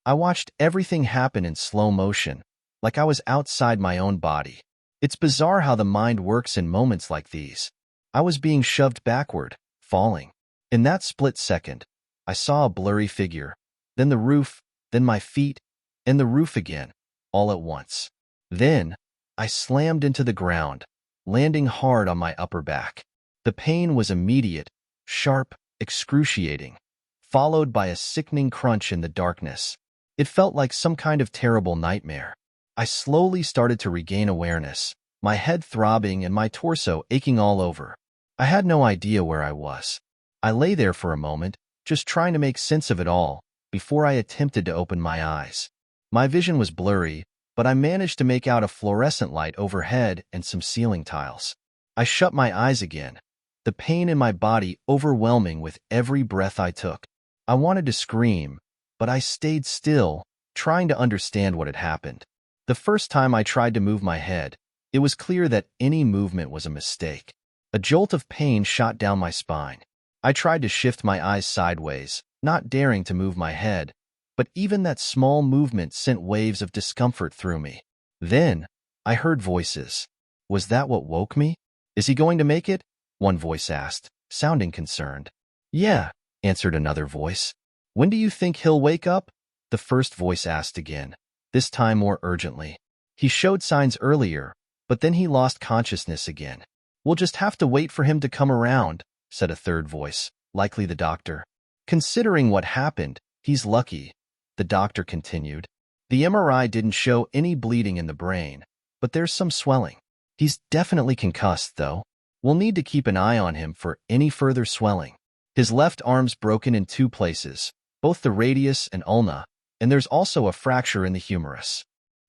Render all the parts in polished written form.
I watched everything happen in slow motion, like I was outside my own body. It's bizarre how the mind works in moments like these. I was being shoved backward, falling. In that split second, I saw a blurry figure, then the roof, then my feet, and the roof again, all at once. Then, I slammed into the ground, landing hard on my upper back. The pain was immediate, sharp, excruciating, followed by a sickening crunch in the darkness. It felt like some kind of terrible nightmare. I slowly started to regain awareness, my head throbbing and my torso aching all over. I had no idea where I was. I lay there for a moment, just trying to make sense of it all, before I attempted to open my eyes. My vision was blurry, but I managed to make out a fluorescent light overhead and some ceiling tiles. I shut my eyes again, the pain in my body overwhelming with every breath I took. I wanted to scream, but I stayed still, trying to understand what had happened. The first time I tried to move my head, it was clear that any movement was a mistake. A jolt of pain shot down my spine. I tried to shift my eyes sideways, not daring to move my head, but even that small movement sent waves of discomfort through me. Then, I heard voices. Was that what woke me? Is he going to make it? One voice asked, sounding concerned. Yeah, answered another voice. When do you think he'll wake up? The first voice asked again, this time more urgently. He showed signs earlier, but then he lost consciousness again. We'll just have to wait for him to come around, said a third voice, likely the doctor. Considering what happened, he's lucky, the doctor continued. The MRI didn't show any bleeding in the brain, but there's some swelling. He's definitely concussed, though. We'll need to keep an eye on him for any further swelling. His left arm's broken in 2 places, both the radius and ulna, and there's also a fracture in the humerus.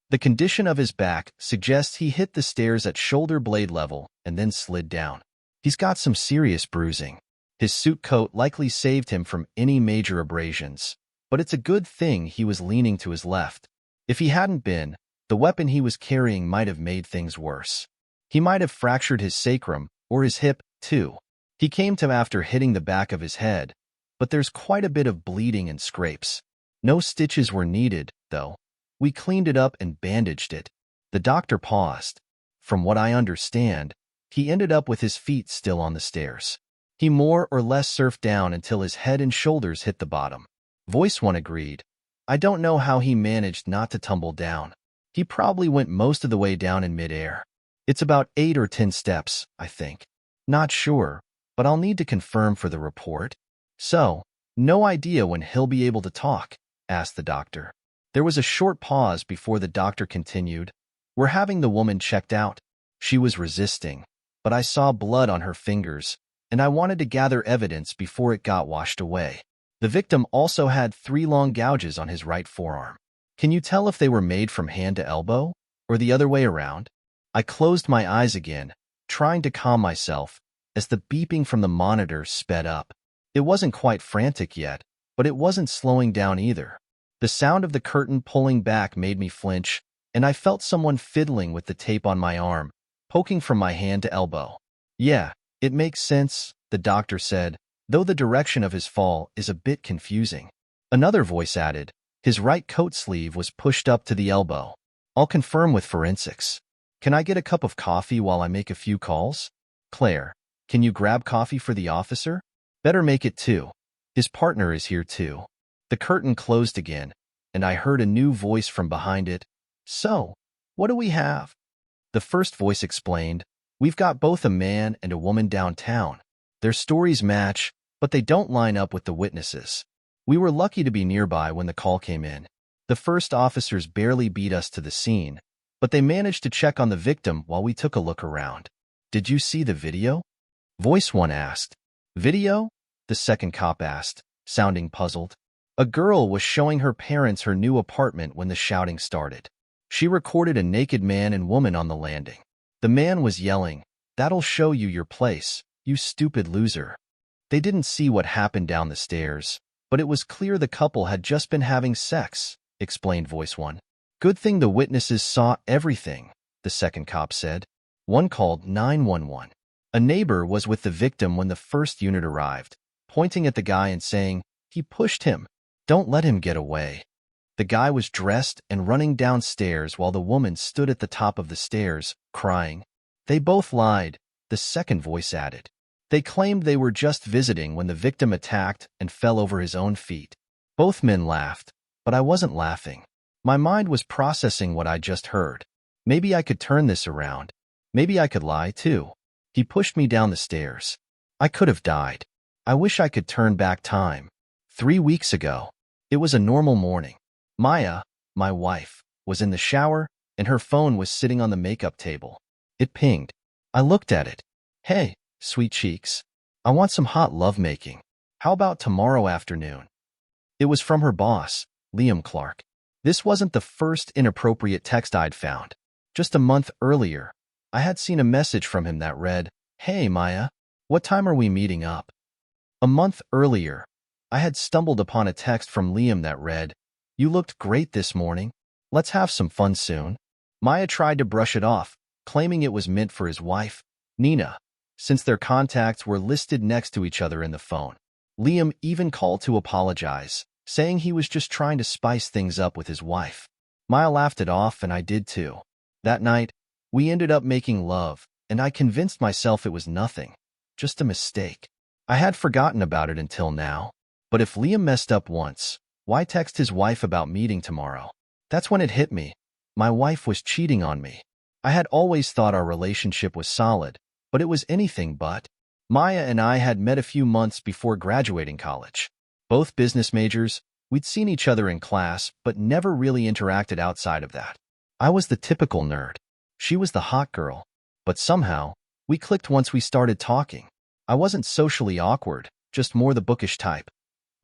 The condition of his back suggests he hit the stairs at shoulder blade level and then slid down. He's got some serious bruising. His suit coat likely saved him from any major abrasions, but it's a good thing he was leaning to his left. If he hadn't been, the weapon he was carrying might have made things worse. He might have fractured his sacrum or his hip, too. He came to after hitting the back of his head, but there's quite a bit of bleeding and scrapes. No stitches were needed, though. We cleaned it up and bandaged it. The doctor paused. From what I understand, he ended up with his feet still on the stairs. He more or less surfed down until his head and shoulders hit the bottom. Voice 1 agreed. I don't know how he managed not to tumble down. He probably went most of the way down in midair. It's about 8 or 10 steps, I think. Not sure, but I'll need to confirm for the report. So, no idea when he'll be able to talk? Asked the doctor. There was a short pause before the doctor continued. We're having the woman checked out. She was resisting, but I saw blood on her fingers, and I wanted to gather evidence before it got washed away. The victim also had 3 long gouges on his right forearm. Can you tell if they were made from hand to elbow, or the other way around? I closed my eyes again, trying to calm myself, as the beeping from the monitor sped up. It wasn't quite frantic yet, but it wasn't slowing down either. The sound of the curtain pulling back made me flinch, and I felt someone fiddling with the tape on my arm, poking from my hand to elbow. Yeah, it makes sense, the doctor said, though the direction of his fall is a bit confusing. Another voice added, his right coat sleeve was pushed up to the elbow. I'll confirm with forensics. Can I get a cup of coffee while I make a few calls? Claire, can you grab coffee for the officer? Better make it 2. His partner is here too. The curtain closed again, and I heard a new voice from behind it. So, what do we have? The first voice explained, we've got both a man and a woman downtown. Their stories match, but they don't line up with the witnesses. We were lucky to be nearby when the call came in. The first officers barely beat us to the scene, but they managed to check on the victim while we took a look around. Did you see the video? Voice 1 asked. Video? The second cop asked, sounding puzzled. A girl was showing her parents her new apartment when the shouting started. She recorded a naked man and woman on the landing. The man was yelling, "That'll show you your place, you stupid loser." They didn't see what happened down the stairs, but it was clear the couple had just been having sex, explained Voice 1. Good thing the witnesses saw everything, the second cop said. One called 911. A neighbor was with the victim when the first unit arrived, pointing at the guy and saying, "He pushed him. Don't let him get away." The guy was dressed and running downstairs while the woman stood at the top of the stairs, crying. They both lied, the second voice added. They claimed they were just visiting when the victim attacked and fell over his own feet. Both men laughed, but I wasn't laughing. My mind was processing what I just heard. Maybe I could turn this around. Maybe I could lie, too. He pushed me down the stairs. I could have died. I wish I could turn back time. 3 weeks ago. It was a normal morning. Maya, my wife, was in the shower, and her phone was sitting on the makeup table. It pinged. I looked at it. Hey, sweet cheeks. I want some hot lovemaking. How about tomorrow afternoon? It was from her boss, Liam Clark. This wasn't the first inappropriate text I'd found. Just a month earlier, I had seen a message from him that read, Hey, Maya, what time are we meeting up? A month earlier, I had stumbled upon a text from Liam that read, You looked great this morning. Let's have some fun soon. Maya tried to brush it off, claiming it was meant for his wife, Nina, since their contacts were listed next to each other in the phone. Liam even called to apologize, saying he was just trying to spice things up with his wife. Maya laughed it off, and I did too. That night, we ended up making love, and I convinced myself it was nothing, just a mistake. I had forgotten about it until now. But if Liam messed up once, why text his wife about meeting tomorrow? That's when it hit me. My wife was cheating on me. I had always thought our relationship was solid, but it was anything but. Maya and I had met a few months before graduating college. Both business majors, we'd seen each other in class, but never really interacted outside of that. I was the typical nerd. She was the hot girl. But somehow, we clicked once we started talking. I wasn't socially awkward, just more the bookish type.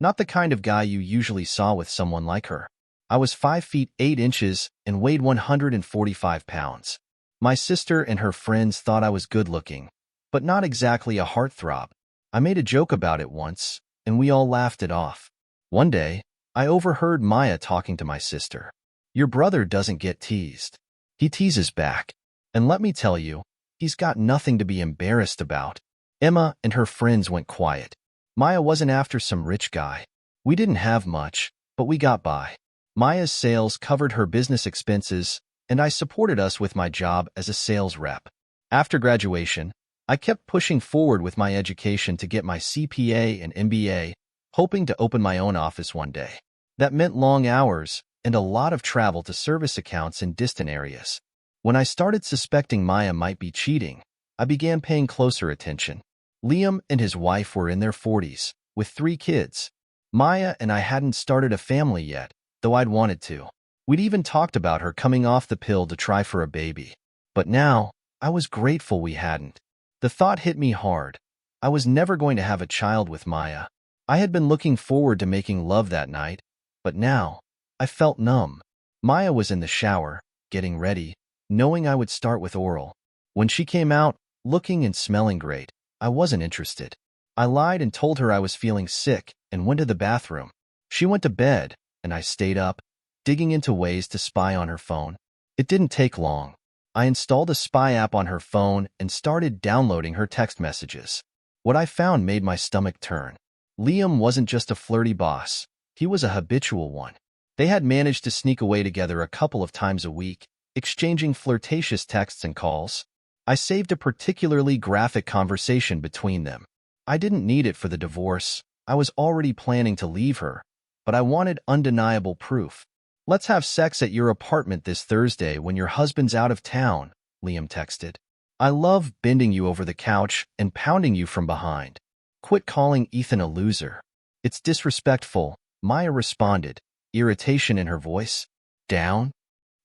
Not the kind of guy you usually saw with someone like her. I was 5 feet 8 inches and weighed 145 pounds. My sister and her friends thought I was good-looking, but not exactly a heartthrob. I made a joke about it once, and we all laughed it off. One day, I overheard Maya talking to my sister. Your brother doesn't get teased. He teases back. And let me tell you, he's got nothing to be embarrassed about. Emma and her friends went quiet. Maya wasn't after some rich guy. We didn't have much, but we got by. Maya's sales covered her business expenses, and I supported us with my job as a sales rep. After graduation, I kept pushing forward with my education to get my CPA and MBA, hoping to open my own office one day. That meant long hours and a lot of travel to service accounts in distant areas. When I started suspecting Maya might be cheating, I began paying closer attention. Liam and his wife were in their 40s, with 3 kids. Maya and I hadn't started a family yet, though I'd wanted to. We'd even talked about her coming off the pill to try for a baby. But now, I was grateful we hadn't. The thought hit me hard. I was never going to have a child with Maya. I had been looking forward to making love that night, but now, I felt numb. Maya was in the shower, getting ready, knowing I would start with oral. When she came out, looking and smelling great, I wasn't interested. I lied and told her I was feeling sick and went to the bathroom. She went to bed, and I stayed up, digging into ways to spy on her phone. It didn't take long. I installed a spy app on her phone and started downloading her text messages. What I found made my stomach turn. Liam wasn't just a flirty boss. He was a habitual one. They had managed to sneak away together a couple of times a week, exchanging flirtatious texts and calls. I saved a particularly graphic conversation between them. I didn't need it for the divorce. I was already planning to leave her, but I wanted undeniable proof. Let's have sex at your apartment this Thursday when your husband's out of town, Liam texted. I love bending you over the couch and pounding you from behind. Quit calling Ethan a loser. It's disrespectful, Maya responded, irritation in her voice. Down?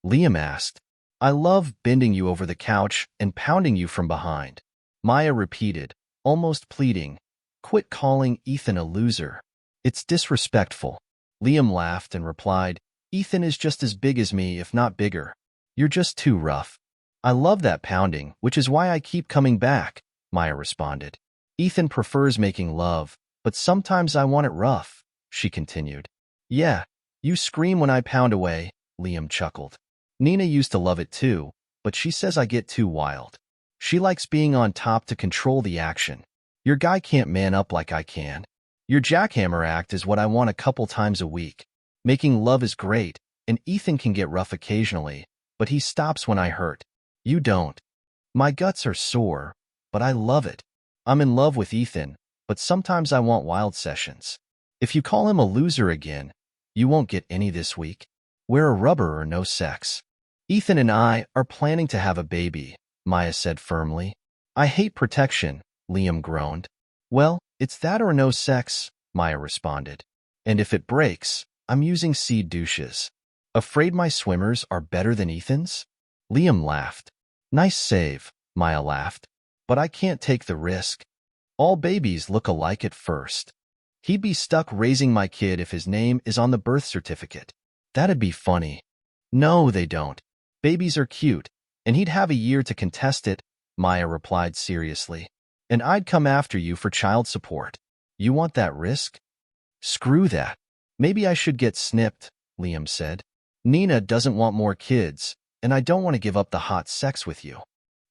Liam asked. I love bending you over the couch and pounding you from behind. Maya repeated, almost pleading. Quit calling Ethan a loser. It's disrespectful. Liam laughed and replied, Ethan is just as big as me, if not bigger. You're just too rough. I love that pounding, which is why I keep coming back, Maya responded. Ethan prefers making love, but sometimes I want it rough, she continued. Yeah, you scream when I pound away, Liam chuckled. Nina used to love it too, but she says I get too wild. She likes being on top to control the action. Your guy can't man up like I can. Your jackhammer act is what I want a couple times a week. Making love is great, and Ethan can get rough occasionally, but he stops when I hurt. You don't. My guts are sore, but I love it. I'm in love with Ethan, but sometimes I want wild sessions. If you call him a loser again, you won't get any this week. Wear a rubber or no sex. Ethan and I are planning to have a baby, Maya said firmly. I hate protection, Liam groaned. Well, it's that or no sex, Maya responded. And if it breaks, I'm using seed douches. Afraid my swimmers are better than Ethan's? Liam laughed. Nice save, Maya laughed. But I can't take the risk. All babies look alike at first. He'd be stuck raising my kid if his name is on the birth certificate. That'd be funny. No, they don't. Babies are cute, and he'd have a year to contest it, Maya replied seriously. And I'd come after you for child support. You want that risk? Screw that. Maybe I should get snipped, Liam said. Nina doesn't want more kids, and I don't want to give up the hot sex with you.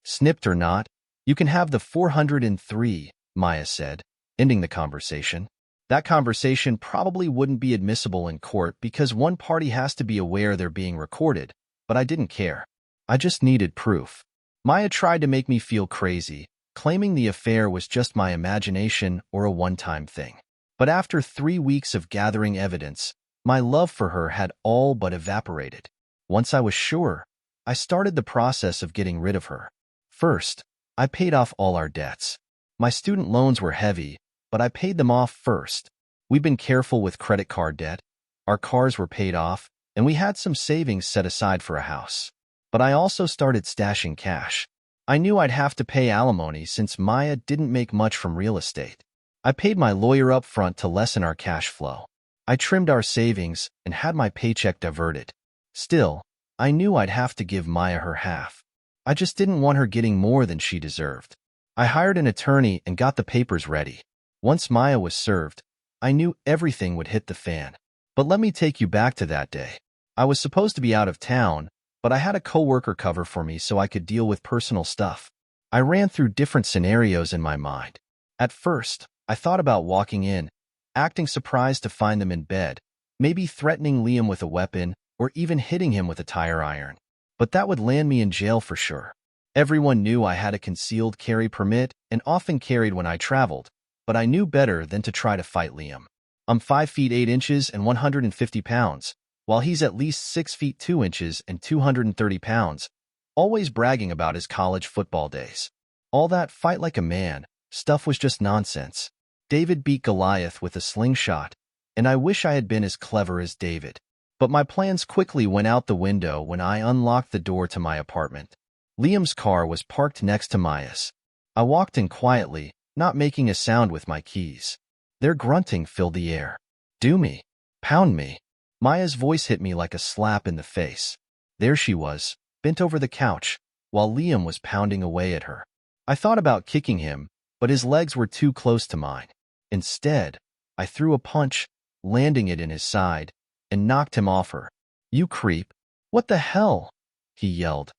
Snipped or not, you can have the 403, Maya said, ending the conversation. That conversation probably wouldn't be admissible in court because one party has to be aware they're being recorded, but I didn't care. I just needed proof. Maya tried to make me feel crazy, claiming the affair was just my imagination or a one-time thing. But after 3 weeks of gathering evidence, my love for her had all but evaporated. Once I was sure, I started the process of getting rid of her. First, I paid off all our debts. My student loans were heavy, but I paid them off first. We've been careful with credit card debt. Our cars were paid off, and we had some savings set aside for a house. But I also started stashing cash. I knew I'd have to pay alimony since Maya didn't make much from real estate. I paid my lawyer up front to lessen our cash flow. I trimmed our savings and had my paycheck diverted. Still, I knew I'd have to give Maya her half. I just didn't want her getting more than she deserved. I hired an attorney and got the papers ready. Once Maya was served, I knew everything would hit the fan. But let me take you back to that day. I was supposed to be out of town, but I had a coworker cover for me so I could deal with personal stuff. I ran through different scenarios in my mind. At first, I thought about walking in, acting surprised to find them in bed, maybe threatening Liam with a weapon or even hitting him with a tire iron. But that would land me in jail for sure. Everyone knew I had a concealed carry permit and often carried when I traveled, but I knew better than to try to fight Liam. I'm 5 feet 8 inches and 150 pounds, while he's at least 6 feet 2 inches and 230 pounds, always bragging about his college football days. All that fight like a man stuff was just nonsense. David beat Goliath with a slingshot, and I wish I had been as clever as David. But my plans quickly went out the window when I unlocked the door to my apartment. Liam's car was parked next to Maya's. I walked in quietly, not making a sound with my keys. Their grunting filled the air. Do me. Pound me. Maya's voice hit me like a slap in the face. There she was, bent over the couch, while Liam was pounding away at her. I thought about kicking him, but his legs were too close to mine. Instead, I threw a punch, landing it in his side, and knocked him off her. You creep. What the hell? He yelled,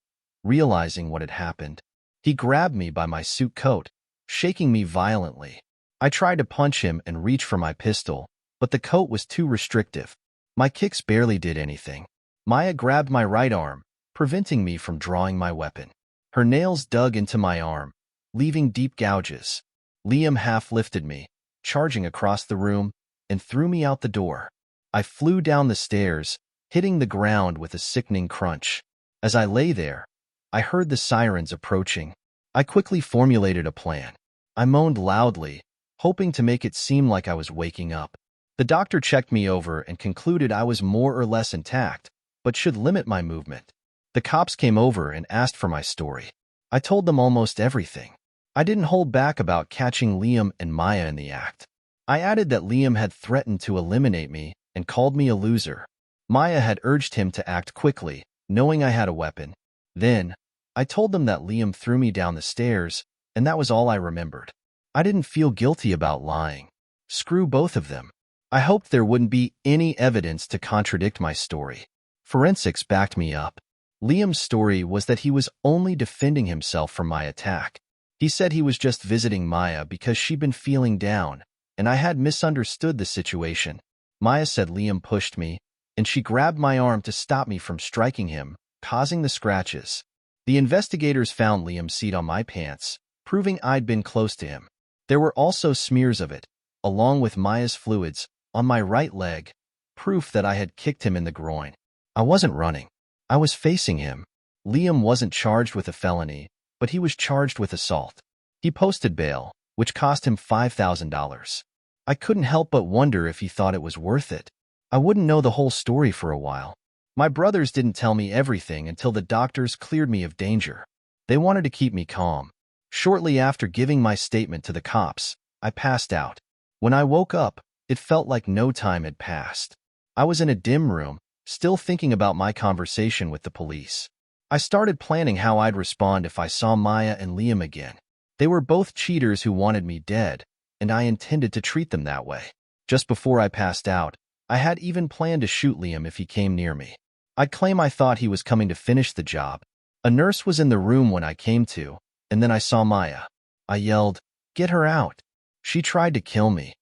realizing what had happened. He grabbed me by my suit coat, shaking me violently. I tried to punch him and reach for my pistol, but the coat was too restrictive. My kicks barely did anything. Maya grabbed my right arm, preventing me from drawing my weapon. Her nails dug into my arm, leaving deep gouges. Liam half lifted me, charging across the room, and threw me out the door. I flew down the stairs, hitting the ground with a sickening crunch. As I lay there, I heard the sirens approaching. I quickly formulated a plan. I moaned loudly, hoping to make it seem like I was waking up. The doctor checked me over and concluded I was more or less intact, but should limit my movement. The cops came over and asked for my story. I told them almost everything. I didn't hold back about catching Liam and Maya in the act. I added that Liam had threatened to eliminate me and called me a loser. Maya had urged him to act quickly, knowing I had a weapon. Then, I told them that Liam threw me down the stairs, and that was all I remembered. I didn't feel guilty about lying. Screw both of them. I hoped there wouldn't be any evidence to contradict my story. Forensics backed me up. Liam's story was that he was only defending himself from my attack. He said he was just visiting Maya because she'd been feeling down, and I had misunderstood the situation. Maya said Liam pushed me, and she grabbed my arm to stop me from striking him, causing the scratches. The investigators found Liam's seed on my pants, proving I'd been close to him. There were also smears of it, along with Maya's fluids, on my right leg, proof that I had kicked him in the groin. I wasn't running. I was facing him. Liam wasn't charged with a felony, but he was charged with assault. He posted bail, which cost him $5,000. I couldn't help but wonder if he thought it was worth it. I wouldn't know the whole story for a while. My brothers didn't tell me everything until the doctors cleared me of danger. They wanted to keep me calm. Shortly after giving my statement to the cops, I passed out. When I woke up, it felt like no time had passed. I was in a dim room, still thinking about my conversation with the police. I started planning how I'd respond if I saw Maya and Liam again. They were both cheaters who wanted me dead, and I intended to treat them that way. Just before I passed out, I had even planned to shoot Liam if he came near me. I'd claim I thought he was coming to finish the job. A nurse was in the room when I came to, and then I saw Maya. I yelled, "Get her out." She tried to kill me.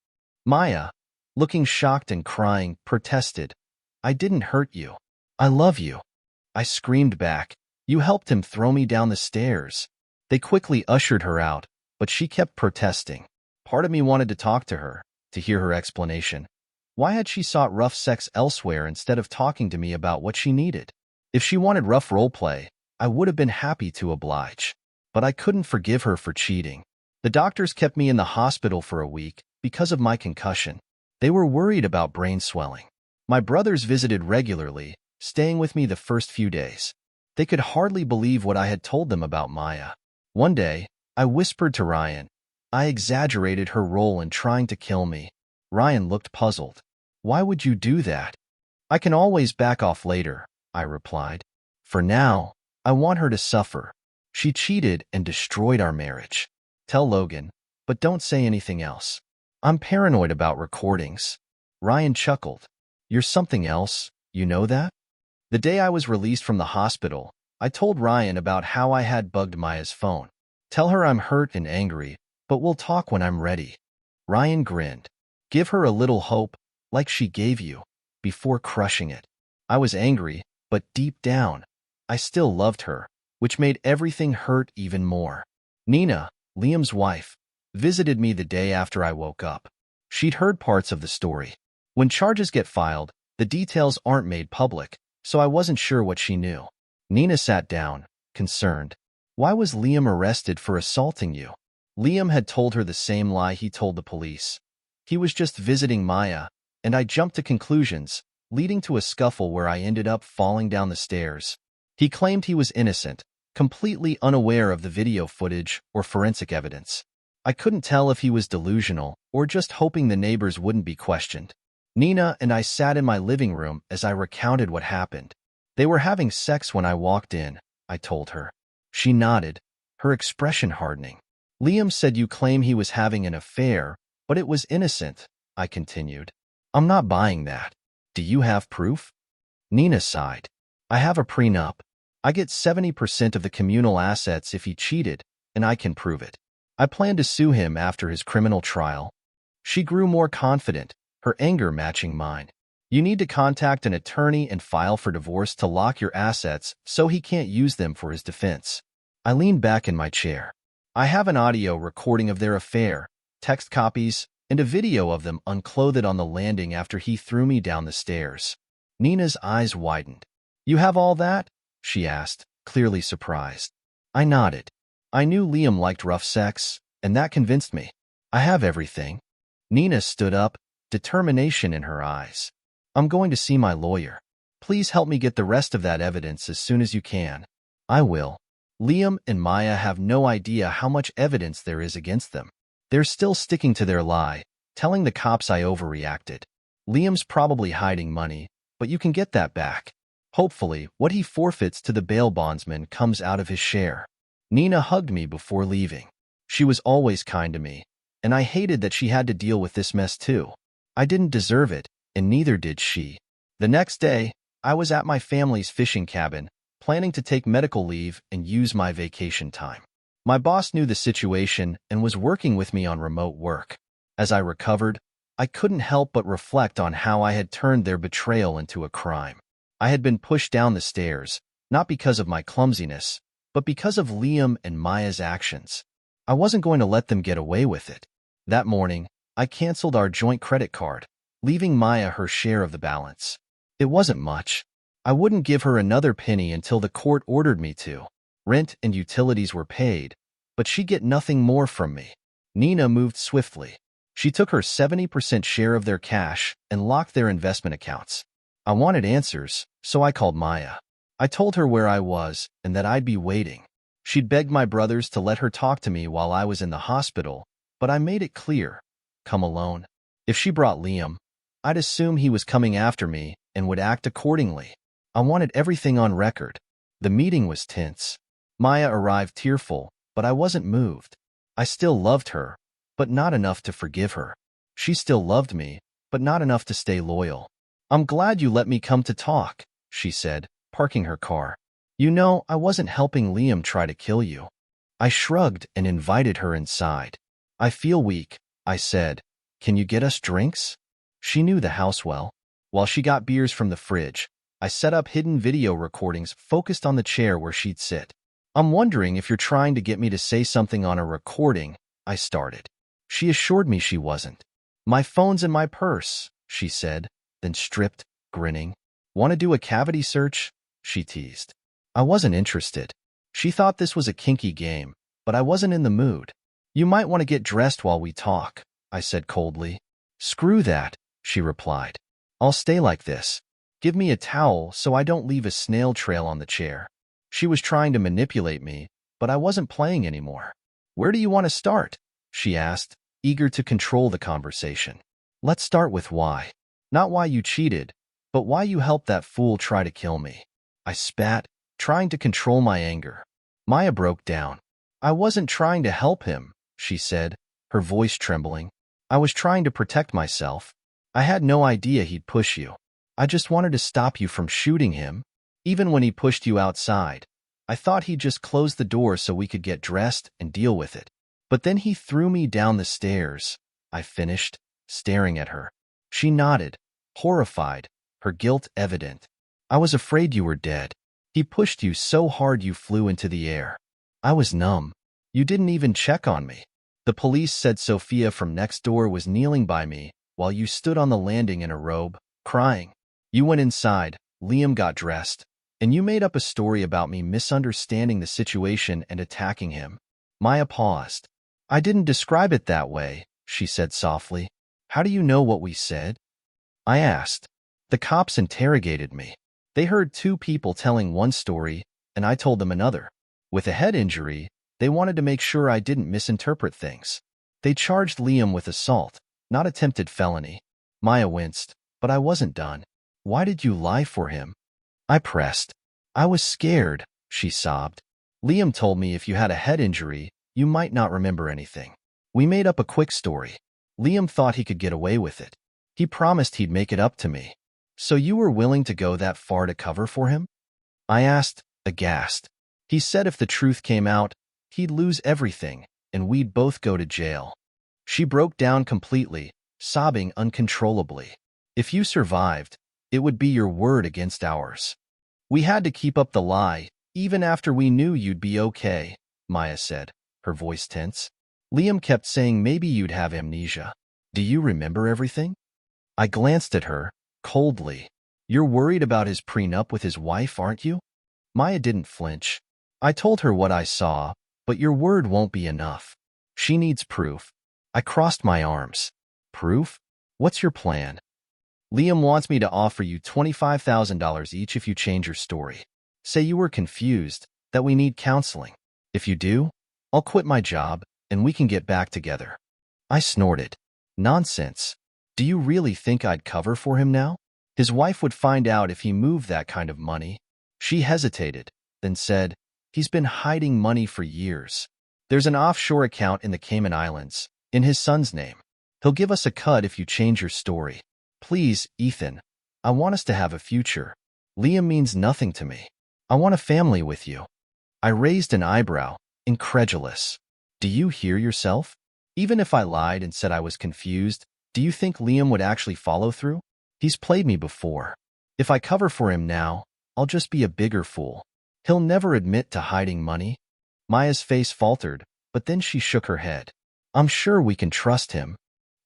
Maya, looking shocked and crying, protested, "I didn't hurt you. I love you." I screamed back, "You helped him throw me down the stairs." They quickly ushered her out, but she kept protesting. Part of me wanted to talk to her, to hear her explanation. Why had she sought rough sex elsewhere instead of talking to me about what she needed? If she wanted rough role play, I would have been happy to oblige. But I couldn't forgive her for cheating. The doctors kept me in the hospital for a week because of my concussion. They were worried about brain swelling. My brothers visited regularly, staying with me the first few days. They could hardly believe what I had told them about Maya. One day, I whispered to Ryan. I exaggerated her role in trying to kill me. Ryan looked puzzled. "Why would you do that?" "I can always back off later," I replied. "For now, I want her to suffer. She cheated and destroyed our marriage. Tell Logan, but don't say anything else. I'm paranoid about recordings." Ryan chuckled. "You're something else, you know that?" The day I was released from the hospital, I told Ryan about how I had bugged Maya's phone. "Tell her I'm hurt and angry, but we'll talk when I'm ready." Ryan grinned. "Give her a little hope, like she gave you, before crushing it." I was angry, but deep down, I still loved her, which made everything hurt even more. Nina, Liam's wife, visited me the day after I woke up. She'd heard parts of the story. When charges get filed, the details aren't made public, so I wasn't sure what she knew. Nina sat down, concerned. "Why was Liam arrested for assaulting you?" Liam had told her the same lie he told the police. He was just visiting Maya, and I jumped to conclusions, leading to a scuffle where I ended up falling down the stairs. He claimed he was innocent, completely unaware of the video footage or forensic evidence. I couldn't tell if he was delusional or just hoping the neighbors wouldn't be questioned. Nina and I sat in my living room as I recounted what happened. "They were having sex when I walked in," I told her. She nodded, her expression hardening. "Liam said you claim he was having an affair, but it was innocent," I continued. "I'm not buying that. Do you have proof?" Nina sighed. "I have a prenup. I get 70% of the communal assets if he cheated, and I can prove it. I plan to sue him after his criminal trial." She grew more confident, her anger matching mine. "You need to contact an attorney and file for divorce to lock your assets so he can't use them for his defense." I leaned back in my chair. "I have an audio recording of their affair, text copies, and a video of them unclothed on the landing after he threw me down the stairs." Nina's eyes widened. "You have all that?" she asked, clearly surprised. I nodded. I knew Liam liked rough sex, and that convinced me. "I have everything." Nina stood up, determination in her eyes. "I'm going to see my lawyer. Please help me get the rest of that evidence as soon as you can." "I will." Liam and Maya have no idea how much evidence there is against them. They're still sticking to their lie, telling the cops I overreacted. Liam's probably hiding money, but you can get that back. Hopefully, what he forfeits to the bail bondsman comes out of his share. Nina hugged me before leaving. She was always kind to me, and I hated that she had to deal with this mess too. I didn't deserve it, and neither did she. The next day, I was at my family's fishing cabin, planning to take medical leave and use my vacation time. My boss knew the situation and was working with me on remote work. As I recovered, I couldn't help but reflect on how I had turned their betrayal into a crime. I had been pushed down the stairs, not because of my clumsiness, but because of Liam and Maya's actions. I wasn't going to let them get away with it. That morning, I canceled our joint credit card, leaving Maya her share of the balance. It wasn't much. I wouldn't give her another penny until the court ordered me to. Rent and utilities were paid, but she'd get nothing more from me. Nina moved swiftly. She took her 70% share of their cash and locked their investment accounts. I wanted answers, so I called Maya. I told her where I was and that I'd be waiting. She'd begged my brothers to let her talk to me while I was in the hospital, but I made it clear, come alone. If she brought Liam, I'd assume he was coming after me and would act accordingly. I wanted everything on record. The meeting was tense. Maya arrived tearful, but I wasn't moved. I still loved her, but not enough to forgive her. She still loved me, but not enough to stay loyal. I'm glad you let me come to talk, she said, parking her car. You know, I wasn't helping Liam try to kill you. I shrugged and invited her inside. I feel weak, I said. Can you get us drinks? She knew the house well. While she got beers from the fridge, I set up hidden video recordings focused on the chair where she'd sit. I'm wondering if you're trying to get me to say something on a recording, I started. She assured me she wasn't. My phone's in my purse, she said, then stripped, grinning. Want to do a cavity search? She teased. I wasn't interested. She thought this was a kinky game, but I wasn't in the mood. You might want to get dressed while we talk, I said coldly. Screw that, she replied. I'll stay like this. Give me a towel so I don't leave a snail trail on the chair. She was trying to manipulate me, but I wasn't playing anymore. Where do you want to start? She asked, eager to control the conversation. Let's start with why. Not why you cheated, but why you helped that fool try to kill me. I spat, trying to control my anger. Maya broke down. I wasn't trying to help him, she said, her voice trembling. I was trying to protect myself. I had no idea he'd push you. I just wanted to stop you from shooting him. Even when he pushed you outside, I thought he'd just close the door so we could get dressed and deal with it. But then he threw me down the stairs, I finished, staring at her. She nodded, horrified, her guilt evident. I was afraid you were dead. He pushed you so hard you flew into the air. I was numb. You didn't even check on me. The police said Sophia from next door was kneeling by me while you stood on the landing in a robe, crying. You went inside, Liam got dressed, and you made up a story about me misunderstanding the situation and attacking him. Maya paused. I didn't describe it that way, she said softly. How do you know what we said? I asked. The cops interrogated me. They heard two people telling one story, and I told them another. With a head injury, they wanted to make sure I didn't misinterpret things. They charged Liam with assault, not attempted felony. Maya winced, but I wasn't done. Why did you lie for him? I pressed. I was scared, she sobbed. Liam told me if you had a head injury, you might not remember anything. We made up a quick story. Liam thought he could get away with it. He promised he'd make it up to me. So you were willing to go that far to cover for him? I asked, aghast. He said if the truth came out, he'd lose everything, and we'd both go to jail. She broke down completely, sobbing uncontrollably. If you survived, it would be your word against ours. We had to keep up the lie, even after we knew you'd be okay, Maya said, her voice tense. Liam kept saying maybe you'd have amnesia. Do you remember everything? I glanced at her, coldly. You're worried about his prenup with his wife, aren't you? Maya didn't flinch. I told her what I saw, but your word won't be enough. She needs proof. I crossed my arms. Proof? What's your plan? Liam wants me to offer you $25,000 each if you change your story. Say you were confused, that we need counseling. If you do, I'll quit my job, and we can get back together. I snorted. Nonsense. Do you really think I'd cover for him now? His wife would find out if he moved that kind of money. She hesitated, then said, he's been hiding money for years. There's an offshore account in the Cayman Islands, in his son's name. He'll give us a cut if you change your story. Please, Ethan. I want us to have a future. Liam means nothing to me. I want a family with you. I raised an eyebrow, incredulous. Do you hear yourself? Even if I lied and said I was confused, Do you think Liam would actually follow through? He's played me before. If I cover for him now, I'll just be a bigger fool. He'll never admit to hiding money. Maya's face faltered, but then she shook her head. I'm sure we can trust him.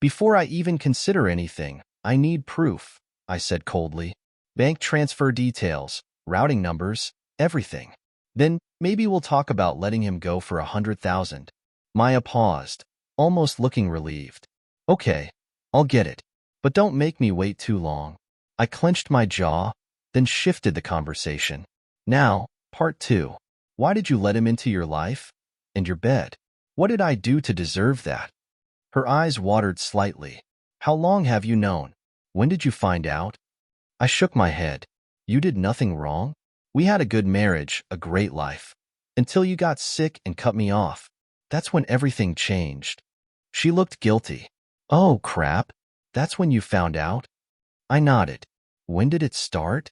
Before I even consider anything, I need proof, I said coldly. Bank transfer details, routing numbers, everything. Then maybe we'll talk about letting him go for 100,000. Maya paused, almost looking relieved. Okay, I'll get it. But don't make me wait too long. I clenched my jaw, then shifted the conversation. Now, part 2. Why did you let him into your life? And your bed? What did I do to deserve that? Her eyes watered slightly. How long have you known? When did you find out? I shook my head. You did nothing wrong? We had a good marriage, a great life. Until you got sick and cut me off. That's when everything changed. She looked guilty. Oh, crap. That's when you found out? I nodded. When did it start?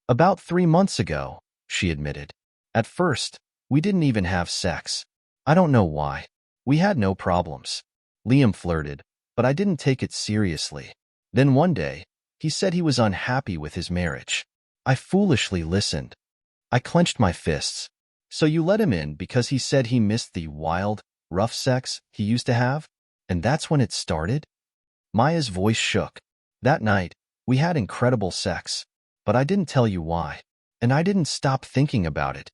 About 3 months ago, she admitted. At first, we didn't even have sex. I don't know why. We had no problems. Liam flirted, but I didn't take it seriously. Then one day, he said he was unhappy with his marriage. I foolishly listened. I clenched my fists. So you let him in because he said he missed the wild, rough sex he used to have? And that's when it started? Maya's voice shook. That night, we had incredible sex. But I didn't tell you why. And I didn't stop thinking about it.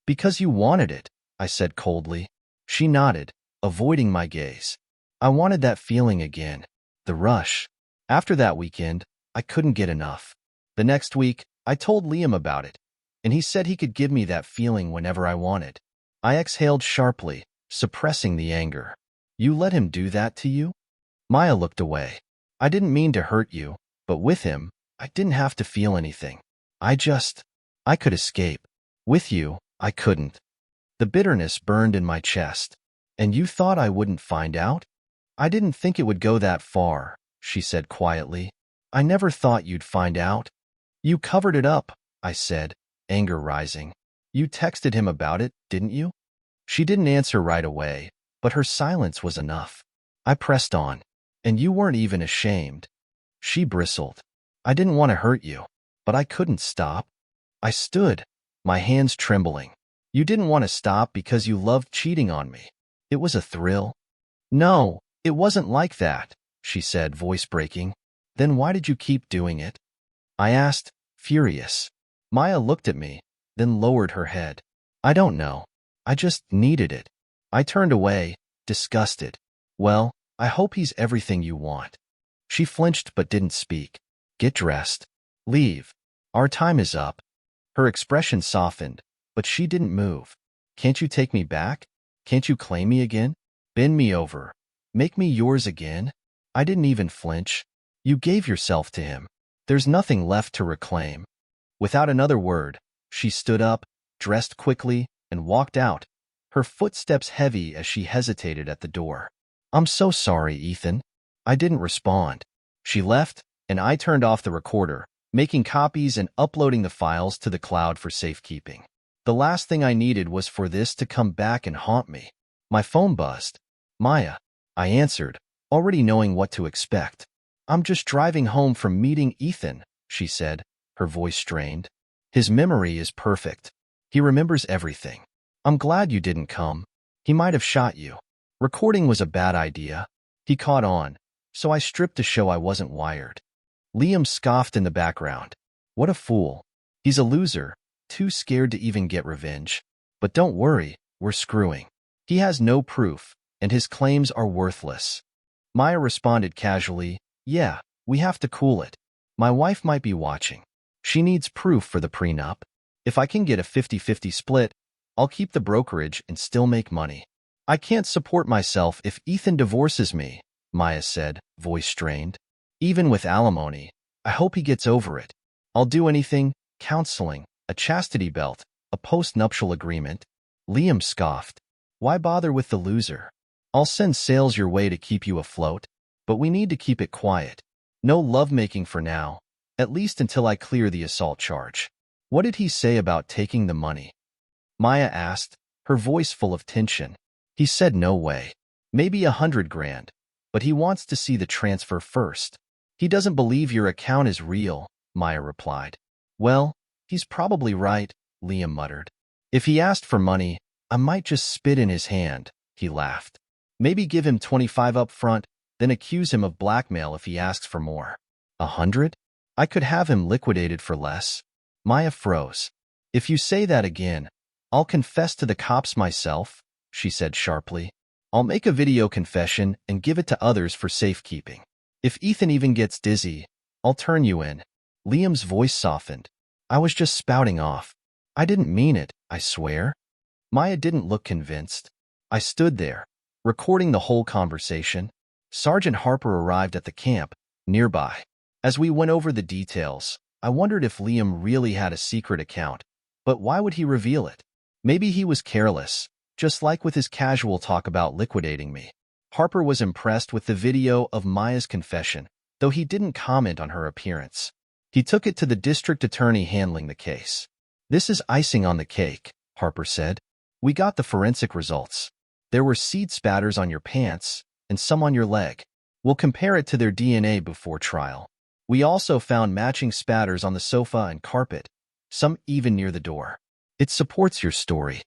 Because you wanted it, I said coldly. She nodded, avoiding my gaze. I wanted that feeling again. The rush. After that weekend, I couldn't get enough. The next week, I told Liam about it, and he said he could give me that feeling whenever I wanted. I exhaled sharply, suppressing the anger. You let him do that to you? Maya looked away. I didn't mean to hurt you, but with him, I didn't have to feel anything. I could escape. With you, I couldn't. The bitterness burned in my chest. And you thought I wouldn't find out? I didn't think it would go that far, she said quietly. I never thought you'd find out. You covered it up, I said, anger rising. You texted him about it, didn't you? She didn't answer right away, but her silence was enough. I pressed on. And you weren't even ashamed. She bristled. I didn't want to hurt you, but I couldn't stop. I stood, my hands trembling. You didn't want to stop because you loved cheating on me. It was a thrill. No, it wasn't like that, she said, voice breaking. Then why did you keep doing it? I asked, furious. Maya looked at me, then lowered her head. I don't know. I just needed it. I turned away, disgusted. Well, I hope he's everything you want. She flinched but didn't speak. Get dressed. Leave. Our time is up. Her expression softened, but she didn't move. Can't you take me back? Can't you claim me again? Bend me over. Make me yours again? I didn't even flinch. You gave yourself to him. There's nothing left to reclaim. Without another word, she stood up, dressed quickly, and walked out, her footsteps heavy as she hesitated at the door. I'm so sorry, Ethan. I didn't respond. She left, and I turned off the recorder, making copies and uploading the files to the cloud for safekeeping. The last thing I needed was for this to come back and haunt me. My phone buzzed. Maya, I answered, already knowing what to expect. I'm just driving home from meeting Ethan, she said, her voice strained. His memory is perfect. He remembers everything. I'm glad you didn't come. He might have shot you. Recording was a bad idea. He caught on, so I stripped to show I wasn't wired. Liam scoffed in the background. What a fool. He's a loser, too scared to even get revenge. But don't worry, we're screwing. He has no proof, and his claims are worthless. Maya responded casually, yeah, we have to cool it. My wife might be watching. She needs proof for the prenup. If I can get a 50-50 split, I'll keep the brokerage and still make money. I can't support myself if Ethan divorces me, Maya said, voice strained. Even with alimony, I hope he gets over it. I'll do anything, counseling, a chastity belt, a post-nuptial agreement. Liam scoffed. Why bother with the loser? I'll send sales your way to keep you afloat, but we need to keep it quiet. No lovemaking for now, at least until I clear the assault charge. What did he say about taking the money? Maya asked, her voice full of tension. He said no way. Maybe 100 grand. but he wants to see the transfer first. He doesn't believe your account is real, Maya replied. Well, he's probably right, Liam muttered. If he asked for money, I might just spit in his hand, he laughed. Maybe give him 25 up front, then accuse him of blackmail if he asks for more. 100? I could have him liquidated for less. Maya froze. If you say that again, I'll confess to the cops myself, she said sharply. I'll make a video confession and give it to others for safekeeping. If Ethan even gets dizzy, I'll turn you in. Liam's voice softened. I was just spouting off. I didn't mean it, I swear. Maya didn't look convinced. I stood there, recording the whole conversation. Sergeant Harper arrived at the camp, nearby. As we went over the details, I wondered if Liam really had a secret account. But why would he reveal it? Maybe he was careless, just like with his casual talk about liquidating me. Harper was impressed with the video of Maya's confession, though he didn't comment on her appearance. He took it to the district attorney handling the case. This is icing on the cake, Harper said. We got the forensic results. There were seed spatters on your pants and some on your leg. We'll compare it to their DNA before trial. We also found matching spatters on the sofa and carpet, some even near the door. It supports your story.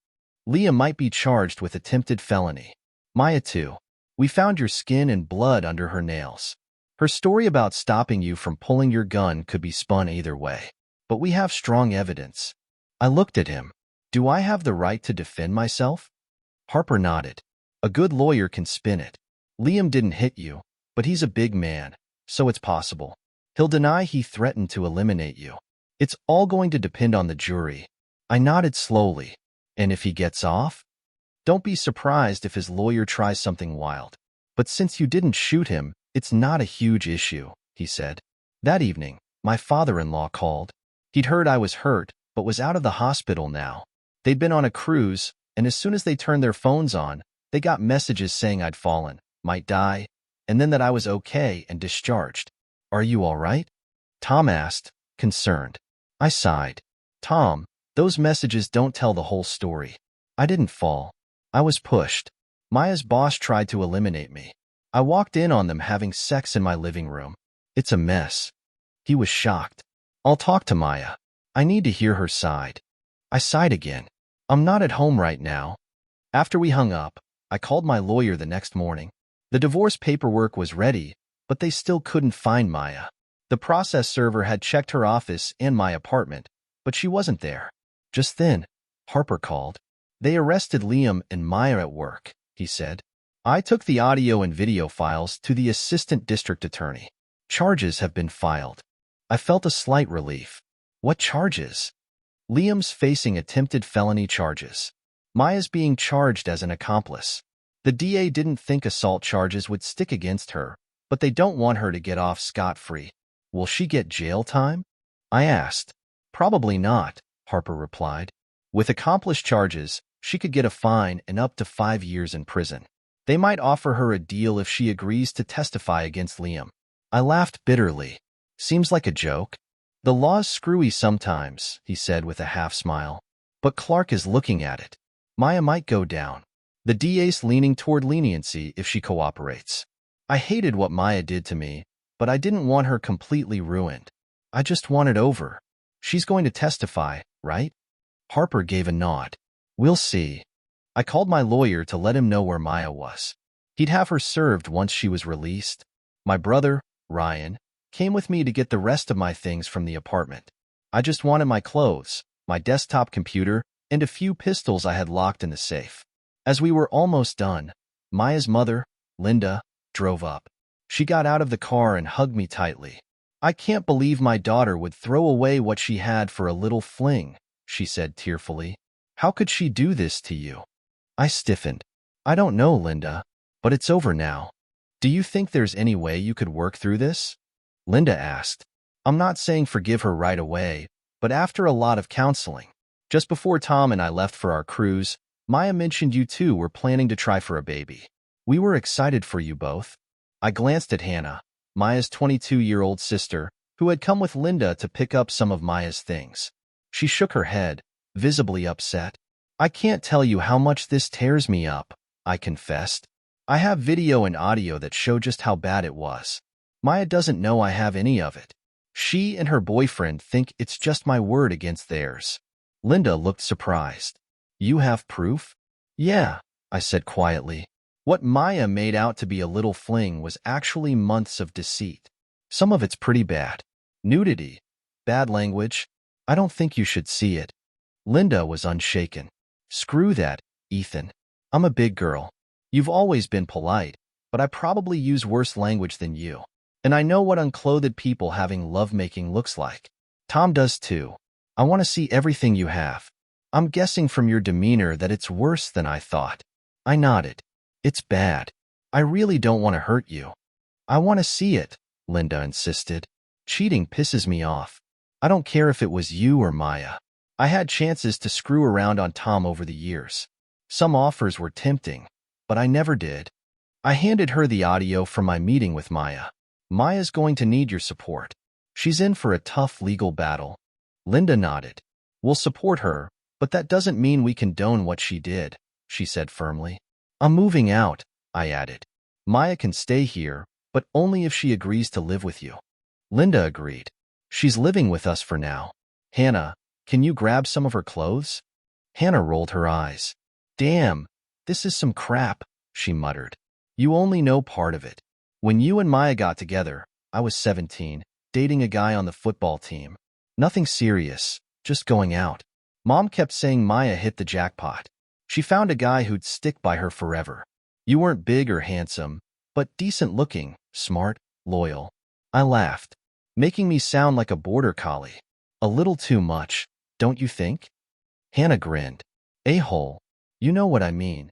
Leah might be charged with attempted felony. Maya too. We found your skin and blood under her nails. Her story about stopping you from pulling your gun could be spun either way. But we have strong evidence. I looked at him. Do I have the right to defend myself? Harper nodded. A good lawyer can spin it. Liam didn't hit you, but he's a big man, so it's possible. He'll deny he threatened to eliminate you. It's all going to depend on the jury. I nodded slowly. And if he gets off? Don't be surprised if his lawyer tries something wild. But since you didn't shoot him, it's not a huge issue, he said. That evening, my father-in-law called. He'd heard I was hurt, but was out of the hospital now. They'd been on a cruise, and as soon as they turned their phones on, they got messages saying I'd fallen, might die, and then that I was okay and discharged. Are you all right? Tom asked, concerned. I sighed. Tom, those messages don't tell the whole story. I didn't fall. I was pushed. Maya's boss tried to eliminate me. I walked in on them having sex in my living room. It's a mess. He was shocked. I'll talk to Maya. I need to hear her side. I sighed again. I'm not at home right now. After we hung up, I called my lawyer the next morning. The divorce paperwork was ready, but they still couldn't find Maya. The process server had checked her office and my apartment, but she wasn't there. Just then, Harper called. They arrested Liam and Maya at work, he said. I took the audio and video files to the assistant district attorney. Charges have been filed. I felt a slight relief. What charges? Liam's facing attempted felony charges. Maya's being charged as an accomplice. The DA didn't think assault charges would stick against her, but they don't want her to get off scot-free. Will she get jail time? I asked. Probably not, Harper replied. With accomplished charges, she could get a fine and up to 5 years in prison. They might offer her a deal if she agrees to testify against Liam. I laughed bitterly. Seems like a joke. The law's screwy sometimes, he said with a half-smile. But Clark is looking at it. Maya might go down. The DA's leaning toward leniency if she cooperates. I hated what Maya did to me, but I didn't want her completely ruined. I just want it over. She's going to testify, right? Harper gave a nod. We'll see. I called my lawyer to let him know where Maya was. He'd have her served once she was released. My brother, Ryan, came with me to get the rest of my things from the apartment. I just wanted my clothes, my desktop computer, and a few pistols I had locked in the safe. As we were almost done, Maya's mother, Linda, drove up. She got out of the car and hugged me tightly. I can't believe my daughter would throw away what she had for a little fling, she said tearfully. How could she do this to you? I stiffened. I don't know, Linda, but it's over now. Do you think there's any way you could work through this? Linda asked. I'm not saying forgive her right away, but after a lot of counseling. Just before Tom and I left for our cruise, Maya mentioned you two were planning to try for a baby. We were excited for you both. I glanced at Hannah, Maya's 22-year-old sister, who had come with Linda to pick up some of Maya's things. She shook her head, visibly upset. I can't tell you how much this tears me up, I confessed. I have video and audio that show just how bad it was. Maya doesn't know I have any of it. She and her boyfriend think it's just my word against theirs. Linda looked surprised. You have proof? Yeah, I said quietly. What Maya made out to be a little fling was actually months of deceit. Some of it's pretty bad. Nudity, bad language. I don't think you should see it. Linda was unshaken. Screw that, Ethan. I'm a big girl. You've always been polite, but I probably use worse language than you. And I know what unclothed people having lovemaking looks like. Tom does too. I want to see everything you have. I'm guessing from your demeanor that it's worse than I thought. I nodded. It's bad. I really don't want to hurt you. I want to see it, Linda insisted. Cheating pisses me off. I don't care if it was you or Maya. I had chances to screw around on Tom over the years. Some offers were tempting, but I never did. I handed her the audio from my meeting with Maya. Maya's going to need your support. She's in for a tough legal battle. Linda nodded. We'll support her, but that doesn't mean we condone what she did, she said firmly. I'm moving out, I added. Maya can stay here, but only if she agrees to live with you. Linda agreed. She's living with us for now. Hannah, can you grab some of her clothes? Hannah rolled her eyes. Damn, this is some crap, she muttered. You only know part of it. When you and Maya got together, I was 17, dating a guy on the football team. Nothing serious, just going out. Mom kept saying Maya hit the jackpot. She found a guy who'd stick by her forever. You weren't big or handsome, but decent looking, smart, loyal. I laughed, making me sound like a border collie. A little too much, don't you think? Hannah grinned. A-hole. You know what I mean.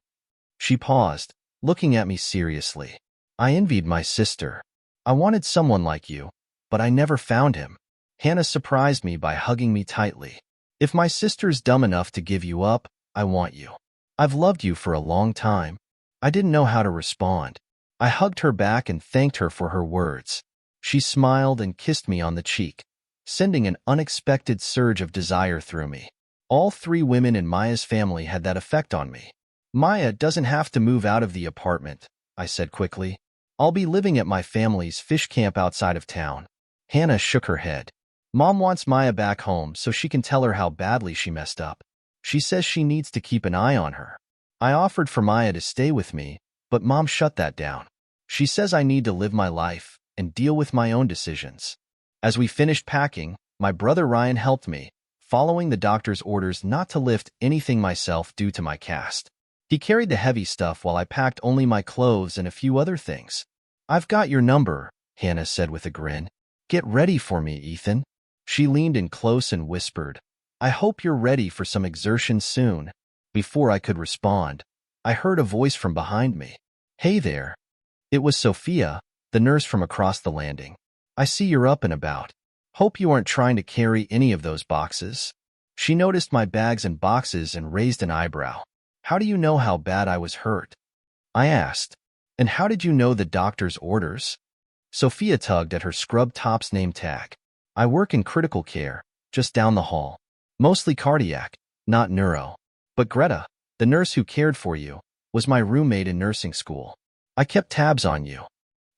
She paused, looking at me seriously. I envied my sister. I wanted someone like you, but I never found him. Hannah surprised me by hugging me tightly. If my sister's dumb enough to give you up, I want you. I've loved you for a long time. I didn't know how to respond. I hugged her back and thanked her for her words. She smiled and kissed me on the cheek, sending an unexpected surge of desire through me. All three women in Maya's family had that effect on me. Maya doesn't have to move out of the apartment, I said quickly. I'll be living at my family's fish camp outside of town. Hannah shook her head. Mom wants Maya back home so she can tell her how badly she messed up. She says she needs to keep an eye on her. I offered for Maya to stay with me, but Mom shut that down. She says I need to live my life and deal with my own decisions. As we finished packing, my brother Ryan helped me, following the doctor's orders not to lift anything myself due to my cast. He carried the heavy stuff while I packed only my clothes and a few other things. I've got your number, Hannah said with a grin. Get ready for me, Ethan. She leaned in close and whispered, I hope you're ready for some exertion soon. Before I could respond, I heard a voice from behind me. Hey there. It was Sophia, the nurse from across the landing. I see you're up and about. Hope you aren't trying to carry any of those boxes. She noticed my bags and boxes and raised an eyebrow. How do you know how bad I was hurt? I asked. And how did you know the doctor's orders? Sophia tugged at her scrub top's name tag. I work in critical care, just down the hall. Mostly cardiac, not neuro. But Greta, the nurse who cared for you, was my roommate in nursing school. I kept tabs on you.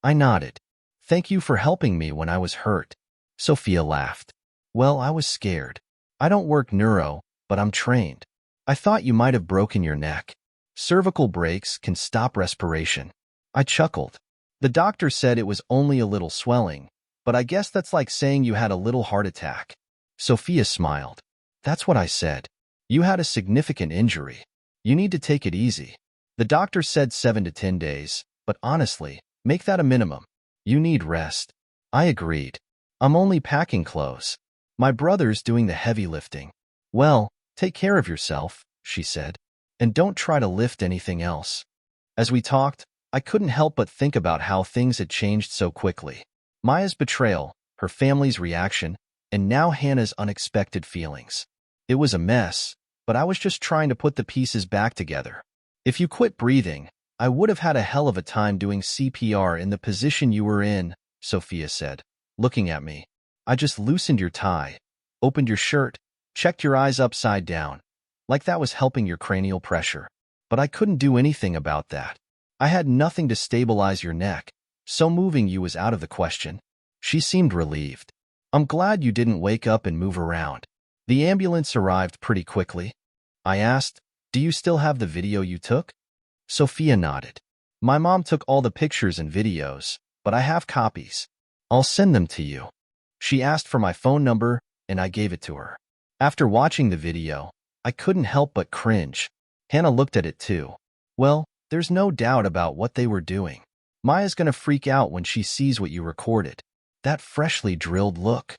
I nodded. Thank you for helping me when I was hurt. Sophia laughed. Well, I was scared. I don't work neuro, but I'm trained. I thought you might have broken your neck. Cervical breaks can stop respiration. I chuckled. The doctor said it was only a little swelling, but I guess that's like saying you had a little heart attack. Sophia smiled. That's what I said. You had a significant injury. You need to take it easy. The doctor said 7 to 10 days, but honestly, make that a minimum. You need rest. I agreed. I'm only packing clothes. My brother's doing the heavy lifting. Well, take care of yourself, she said, and don't try to lift anything else. As we talked, I couldn't help but think about how things had changed so quickly. Maya's betrayal, her family's reaction, and now Hannah's unexpected feelings. It was a mess, but I was just trying to put the pieces back together. If you quit breathing, I would have had a hell of a time doing CPR in the position you were in, Sophia said, looking at me. I just loosened your tie, opened your shirt, checked your eyes upside down, like that was helping your cranial pressure. But I couldn't do anything about that. I had nothing to stabilize your neck, so moving you was out of the question. She seemed relieved. I'm glad you didn't wake up and move around. The ambulance arrived pretty quickly. I asked, do you still have the video you took? Sophia nodded. My mom took all the pictures and videos, but I have copies. I'll send them to you. She asked for my phone number, and I gave it to her. After watching the video, I couldn't help but cringe. Hannah looked at it too. Well, there's no doubt about what they were doing. Maya's gonna freak out when she sees what you recorded. That freshly drilled look.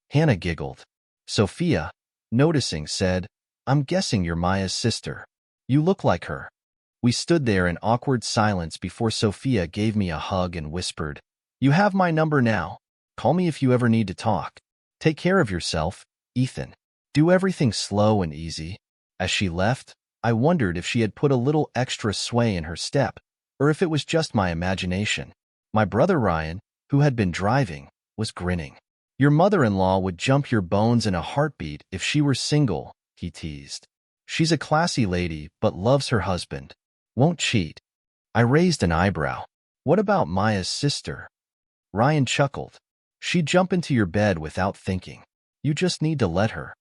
Hannah giggled. Sophia, noticing, said, I'm guessing you're Maya's sister. You look like her. We stood there in awkward silence before Sophia gave me a hug and whispered, You have my number now. Call me if you ever need to talk. Take care of yourself, Ethan. Do everything slow and easy. As she left, I wondered if she had put a little extra sway in her step, or if it was just my imagination. My brother Ryan, who had been driving, was grinning. Your mother-in-law would jump your bones in a heartbeat if she were single, he teased. She's a classy lady, but loves her husband. Won't cheat. I raised an eyebrow. What about Maya's sister? Ryan chuckled. She'd jump into your bed without thinking. You just need to let her.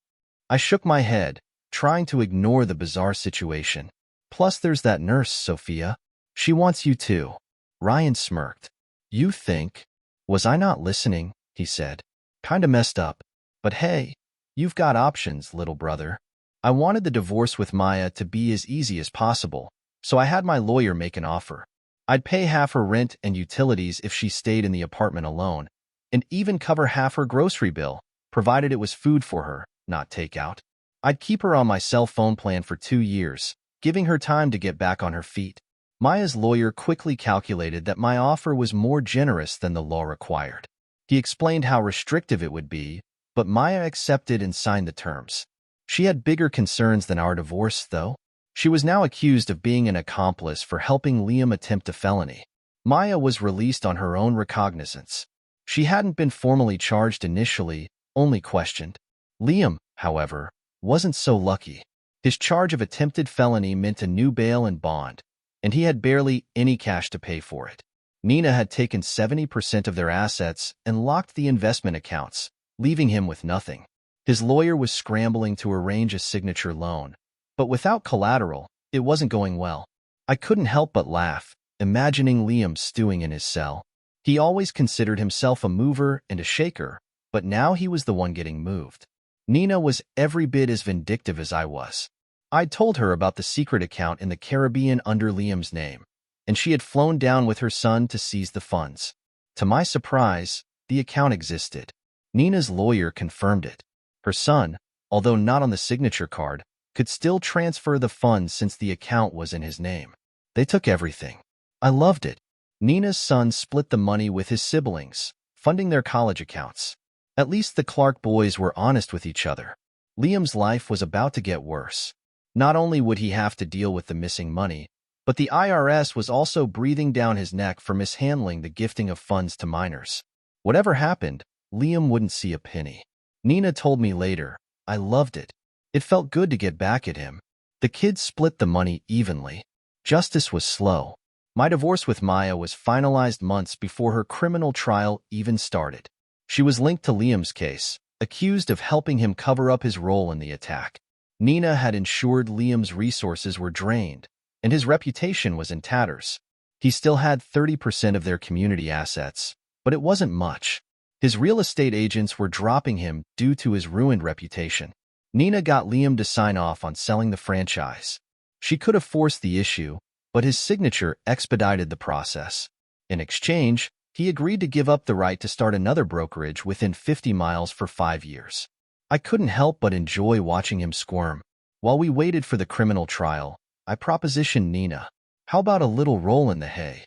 I shook my head, trying to ignore the bizarre situation. Plus there's that nurse, Sophia. She wants you too. Ryan smirked. You think? Was I not listening? He said. Kinda messed up. But hey, you've got options, little brother. I wanted the divorce with Maya to be as easy as possible, so I had my lawyer make an offer. I'd pay half her rent and utilities if she stayed in the apartment alone, and even cover half her grocery bill, provided it was food for her, not takeout. I'd keep her on my cell phone plan for 2 years, giving her time to get back on her feet. Maya's lawyer quickly calculated that my offer was more generous than the law required. He explained how restrictive it would be, but Maya accepted and signed the terms. She had bigger concerns than our divorce, though. She was now accused of being an accomplice for helping Liam attempt a felony. Maya was released on her own recognizance. She hadn't been formally charged initially, only questioned. Liam, however, wasn't so lucky. His charge of attempted felony meant a new bail and bond, and he had barely any cash to pay for it. Nina had taken 70% of their assets and locked the investment accounts, leaving him with nothing. His lawyer was scrambling to arrange a signature loan, but without collateral, it wasn't going well. I couldn't help but laugh, imagining Liam stewing in his cell. He always considered himself a mover and a shaker, but now he was the one getting moved. Nina was every bit as vindictive as I was. I'd told her about the secret account in the Caribbean under Liam's name, and she had flown down with her son to seize the funds. To my surprise, the account existed. Nina's lawyer confirmed it. Her son, although not on the signature card, could still transfer the funds since the account was in his name. They took everything. I loved it. Nina's son split the money with his siblings, funding their college accounts. At least the Clark boys were honest with each other. Liam's life was about to get worse. Not only would he have to deal with the missing money, but the IRS was also breathing down his neck for mishandling the gifting of funds to minors. Whatever happened, Liam wouldn't see a penny. Nina told me later, I loved it. It felt good to get back at him. The kids split the money evenly. Justice was slow. My divorce with Maya was finalized months before her criminal trial even started. She was linked to Liam's case, accused of helping him cover up his role in the attack. Nina had ensured Liam's resources were drained, and his reputation was in tatters. He still had 30% of their community assets, but it wasn't much. His real estate agents were dropping him due to his ruined reputation. Nina got Liam to sign off on selling the franchise. She could have forced the issue, but his signature expedited the process. In exchange, he agreed to give up the right to start another brokerage within 50 miles for 5 years. I couldn't help but enjoy watching him squirm. While we waited for the criminal trial, I propositioned Nina, how about a little roll in the hay?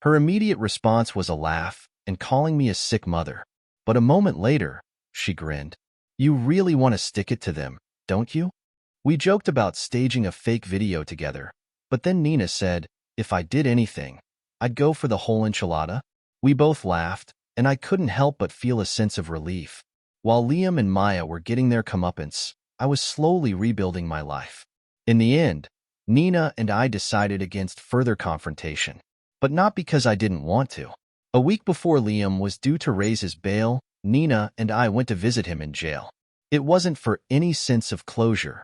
Her immediate response was a laugh and calling me a sick mother. But a moment later, she grinned. You really want to stick it to them, don't you? We joked about staging a fake video together, but then Nina said, if I did anything, I'd go for the whole enchilada. We both laughed, and I couldn't help but feel a sense of relief. While Liam and Maya were getting their comeuppance, I was slowly rebuilding my life. In the end, Nina and I decided against further confrontation. but not because I didn't want to. A week before Liam was due to raise his bail, Nina and I went to visit him in jail. It wasn't for any sense of closure.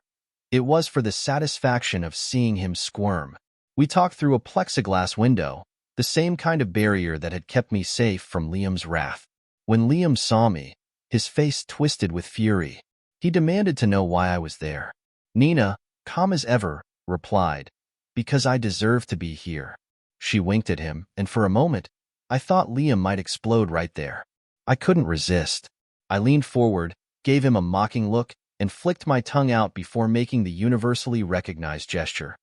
It was for the satisfaction of seeing him squirm. We talked through a plexiglass window, the same kind of barrier that had kept me safe from Liam's wrath. When Liam saw me, his face twisted with fury. He demanded to know why I was there. Nina, calm as ever, replied, "Because I deserve to be here." She winked at him, and for a moment, I thought Liam might explode right there. I couldn't resist. I leaned forward, gave him a mocking look, and flicked my tongue out before making the universally recognized gesture,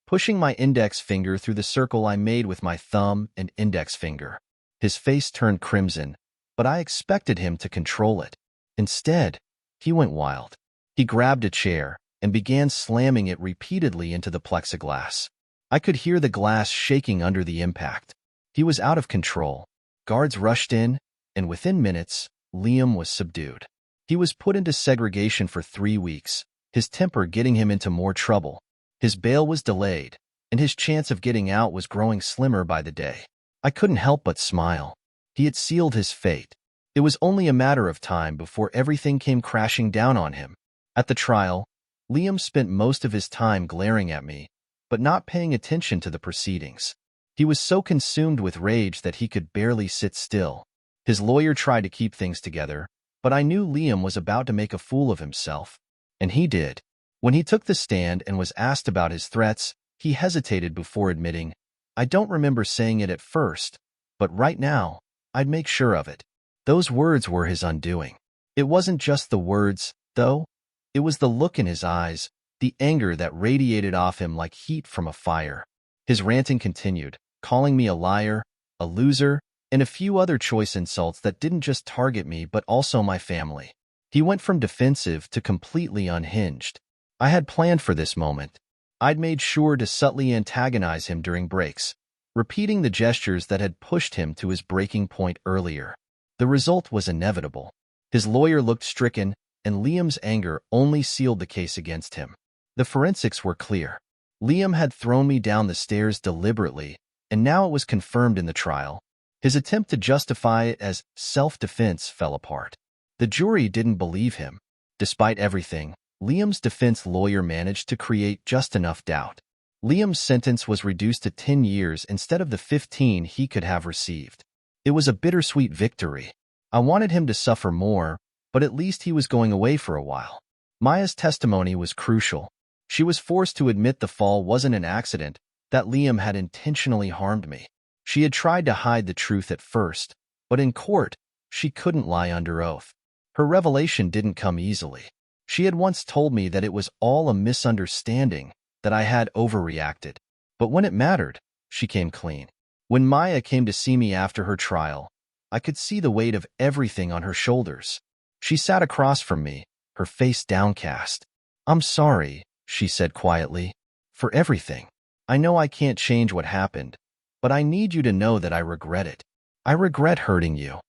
pushing my index finger through the circle I made with my thumb and index finger. His face turned crimson, but I expected him to control it. Instead, he went wild. He grabbed a chair and began slamming it repeatedly into the plexiglass. I could hear the glass shaking under the impact. He was out of control. Guards rushed in, and within minutes, Liam was subdued. He was put into segregation for 3 weeks, his temper getting him into more trouble. His bail was delayed, and his chance of getting out was growing slimmer by the day. I couldn't help but smile. He had sealed his fate. It was only a matter of time before everything came crashing down on him. At the trial, Liam spent most of his time glaring at me, but not paying attention to the proceedings. He was so consumed with rage that he could barely sit still. His lawyer tried to keep things together, but I knew Liam was about to make a fool of himself. And he did. When he took the stand and was asked about his threats, he hesitated before admitting, "I don't remember saying it at first, but right now, I'd make sure of it." Those words were his undoing. It wasn't just the words, though. It was the look in his eyes, the anger that radiated off him like heat from a fire. His ranting continued, calling me a liar, a loser, and a few other choice insults that didn't just target me but also my family. He went from defensive to completely unhinged. I had planned for this moment. I'd made sure to subtly antagonize him during breaks, repeating the gestures that had pushed him to his breaking point earlier. The result was inevitable. His lawyer looked stricken, and Liam's anger only sealed the case against him. The forensics were clear. Liam had thrown me down the stairs deliberately, and now it was confirmed in the trial. His attempt to justify it as self-defense fell apart. The jury didn't believe him. Despite everything, Liam's defense lawyer managed to create just enough doubt. Liam's sentence was reduced to 10 years instead of the 15 he could have received. It was a bittersweet victory. I wanted him to suffer more, but at least he was going away for a while. Maya's testimony was crucial. She was forced to admit the fall wasn't an accident, that Liam had intentionally harmed me. She had tried to hide the truth at first, but in court, she couldn't lie under oath. Her revelation didn't come easily. She had once told me that it was all a misunderstanding, that I had overreacted. But when it mattered, she came clean. When Maya came to see me after her trial, I could see the weight of everything on her shoulders. She sat across from me, her face downcast. "I'm sorry," she said quietly, "for everything. I know I can't change what happened, but I need you to know that I regret it. I regret hurting you.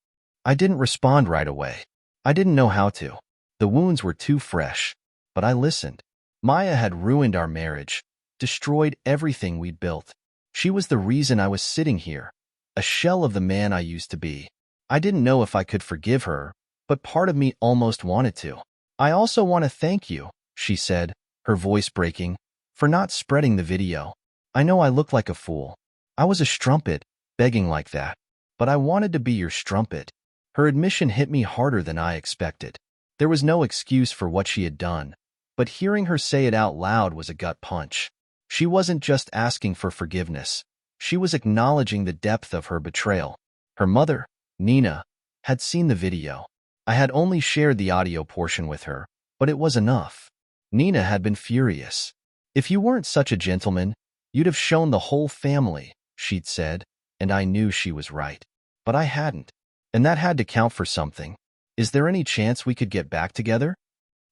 I didn't respond right away. I didn't know how to. The wounds were too fresh, but I listened. Maya had ruined our marriage, destroyed everything we'd built. She was the reason I was sitting here, a shell of the man I used to be. I didn't know if I could forgive her, but part of me almost wanted to. I also want to thank you," she said, her voice breaking, "for not spreading the video. I know I look like a fool. I was a strumpet, begging like that. But I wanted to be your strumpet." Her admission hit me harder than I expected. There was no excuse for what she had done, but hearing her say it out loud was a gut punch. She wasn't just asking for forgiveness. She was acknowledging the depth of her betrayal. Her mother, Nina, had seen the video. I had only shared the audio portion with her, but it was enough. Nina had been furious. "If you weren't such a gentleman, you'd have shown the whole family," she'd said, and I knew she was right. But I hadn't, and that had to count for something. "Is there any chance we could get back together?"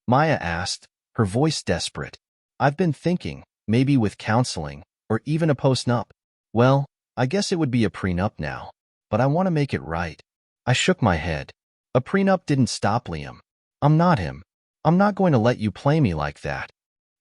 Maya asked, her voice desperate. "I've been thinking, maybe with counseling, or even a post-nup. Well, I guess it would be a prenup now, but I want to make it right." I shook my head. A prenup didn't stop Liam. I'm not him. I'm not going to let you play me like that.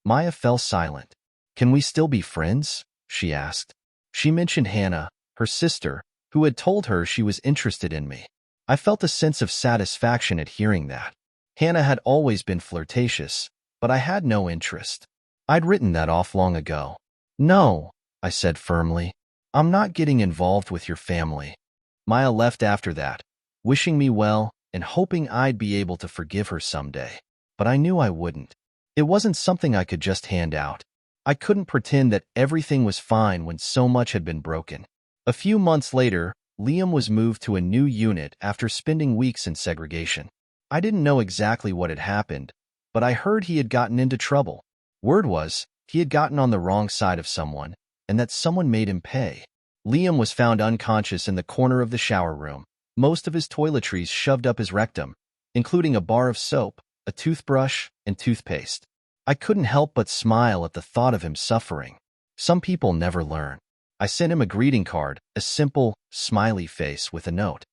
Maya fell silent. "Can we still be friends?" she asked. She mentioned Hannah, her her sister, who had told her she was interested in me. I felt a sense of satisfaction at hearing that. Hannah had always been flirtatious, but I had no interest. I'd written that off long ago. No, I said firmly. I'm not getting involved with your family. Maya left after that, wishing me well and hoping I'd be able to forgive her someday. But I knew I wouldn't. It wasn't something I could just hand out. I couldn't pretend that everything was fine when so much had been broken. A few months later, Liam was moved to a new unit after spending weeks in segregation. I didn't know exactly what had happened, but I heard he had gotten into trouble. Word was, he had gotten on the wrong side of someone, and that someone made him pay. Liam was found unconscious in the corner of the shower room, most of his toiletries shoved up his rectum, including a bar of soap, a toothbrush, and toothpaste. I couldn't help but smile at the thought of him suffering. Some people never learn. I sent him a greeting card, a simple, smiley face with a note.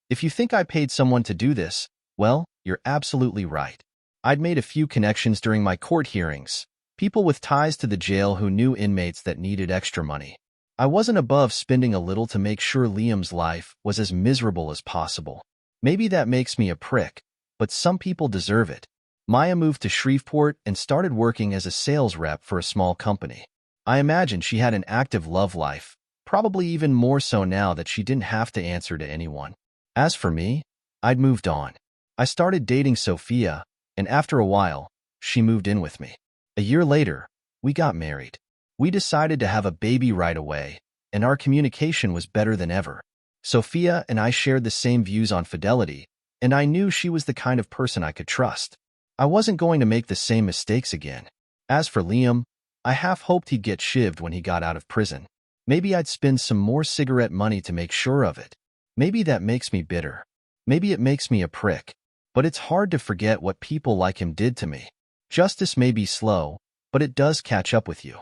If you think I paid someone to do this, well, you're absolutely right. I'd made a few connections during my court hearings, people with ties to the jail who knew inmates that needed extra money. I wasn't above spending a little to make sure Liam's life was as miserable as possible. Maybe that makes me a prick, but some people deserve it. Maya moved to Shreveport and started working as a sales rep for a small company. I imagine she had an active love life, probably even more so now that she didn't have to answer to anyone. As for me, I'd moved on. I started dating Sophia, and after a while, she moved in with me. A year later, we got married. We decided to have a baby right away, and our communication was better than ever. Sophia and I shared the same views on fidelity, and I knew she was the kind of person I could trust. I wasn't going to make the same mistakes again. As for Liam, I half hoped he'd get shivved when he got out of prison. Maybe I'd spend some more cigarette money to make sure of it. Maybe that makes me bitter. Maybe it makes me a prick. But it's hard to forget what people like him did to me. Justice may be slow, but it does catch up with you.